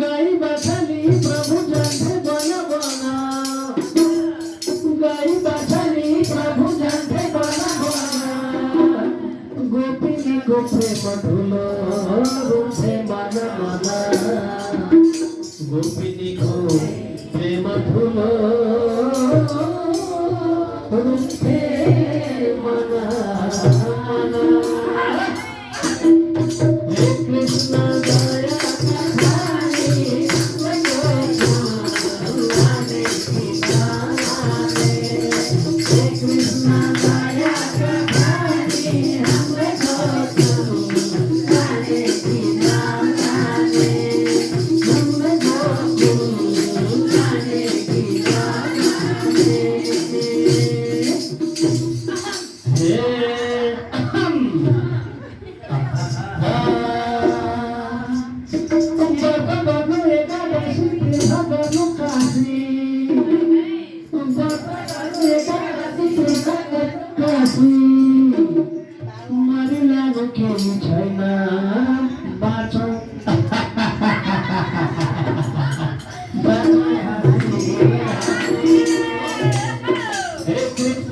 गाई बछली प्रभु जंठे बन बना गाई बछली प्रभु जंठे बन बना गोपिनी को प्रेम ढूलो रूठे मन मना गोपिनी को प्रेम ढूलो रूठे मना कृष्ण दया मरिलानु केही छैन बाँचौ हे कृष्ण